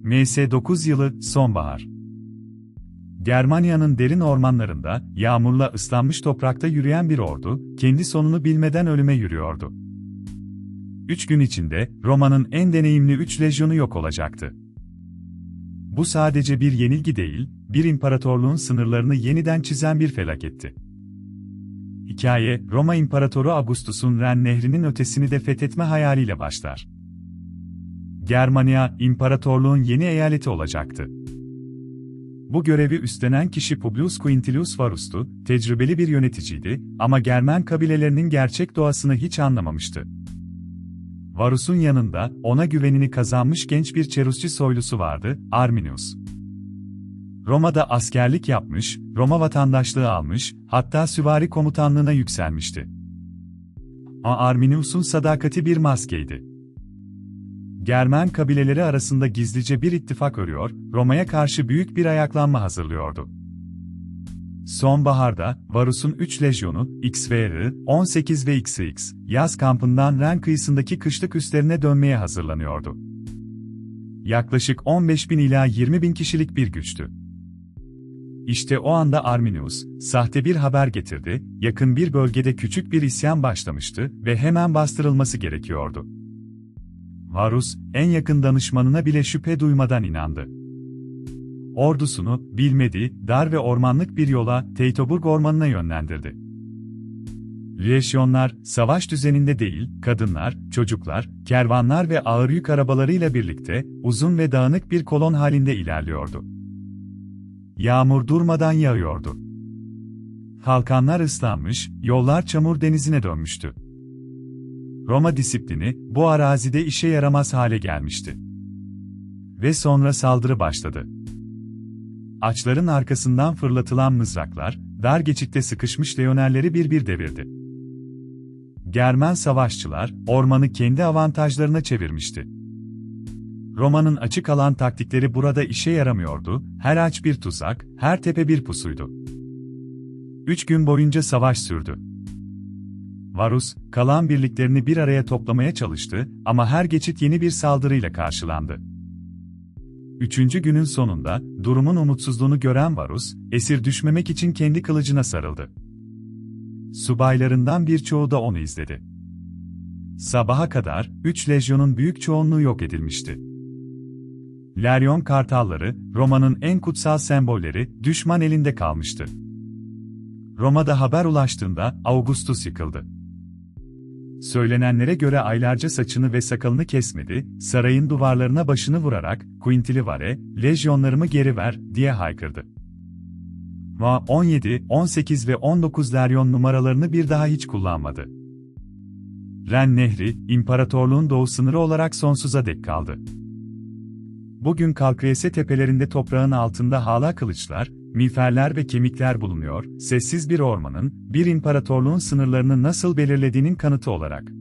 MS9 yılı, sonbahar. Germanya'nın derin ormanlarında, yağmurla ıslanmış toprakta yürüyen bir ordu, kendi sonunu bilmeden ölüme yürüyordu. 3 gün içinde, Roma'nın en deneyimli 3 lejyonu yok olacaktı. Bu sadece bir yenilgi değil, bir imparatorluğun sınırlarını yeniden çizen bir felaketti. Hikaye, Roma İmparatoru Augustus'un Ren Nehri'nin ötesini de fethetme hayaliyle başlar. Germania, imparatorluğun yeni eyaleti olacaktı. Bu görevi üstlenen kişi Publius Quintilius Varus'tu, tecrübeli bir yöneticiydi ama Germen kabilelerinin gerçek doğasını hiç anlamamıştı. Varus'un yanında, ona güvenini kazanmış genç bir Cherusci soylusu vardı, Arminius. Roma'da askerlik yapmış, Roma vatandaşlığı almış, hatta süvari komutanlığına yükselmişti. Ama Arminius'un sadakati bir maskeydi. Germen kabileleri arasında gizlice bir ittifak örüyor, Roma'ya karşı büyük bir ayaklanma hazırlıyordu. Sonbaharda, Varus'un 3 lejyonu, XVR, 18 ve XX, yaz kampından Ren kıyısındaki kışlık üslerine dönmeye hazırlanıyordu. Yaklaşık 15.000 ila 20.000 kişilik bir güçtü. İşte o anda Arminius, sahte bir haber getirdi, yakın bir bölgede küçük bir isyan başlamıştı ve hemen bastırılması gerekiyordu. Varus, en yakın danışmanına bile şüphe duymadan inandı. Ordusunu, bilmediği, dar ve ormanlık bir yola, Teutoburg ormanına yönlendirdi. Lejyonlar, savaş düzeninde değil, kadınlar, çocuklar, kervanlar ve ağır yük arabalarıyla birlikte, uzun ve dağınık bir kolon halinde ilerliyordu. Yağmur durmadan yağıyordu. Kalkanlar ıslanmış, yollar çamur denizine dönmüştü. Roma disiplini, bu arazide işe yaramaz hale gelmişti. Ve sonra saldırı başladı. Açların arkasından fırlatılan mızraklar, dar geçitte sıkışmış leyonerleri bir devirdi. Germen savaşçılar, ormanı kendi avantajlarına çevirmişti. Roma'nın açık alan taktikleri burada işe yaramıyordu, her ağaç bir tuzak, her tepe bir pusuydu. 3 gün boyunca savaş sürdü. Varus, kalan birliklerini bir araya toplamaya çalıştı ama her geçit yeni bir saldırıyla karşılandı. 3. günün sonunda, durumun umutsuzluğunu gören Varus, esir düşmemek için kendi kılıcına sarıldı. Subaylarından birçoğu da onu izledi. Sabaha kadar, 3 lejyonun büyük çoğunluğu yok edilmişti. Laryon kartalları, Roma'nın en kutsal sembolleri, düşman elinde kalmıştı. Roma'da haber ulaştığında, Augustus yıkıldı. Söylenenlere göre aylarca saçını ve sakalını kesmedi, sarayın duvarlarına başını vurarak, Quintili Vare, lejyonlarımı geri ver, diye haykırdı. Ma 17, 18 ve 19 Laryon numaralarını bir daha hiç kullanmadı. Ren Nehri, imparatorluğun doğu sınırı olarak sonsuza dek kaldı. Bugün Kalkriese tepelerinde toprağın altında hala kılıçlar, miğferler ve kemikler bulunuyor, sessiz bir ormanın, bir imparatorluğun sınırlarını nasıl belirlediğinin kanıtı olarak.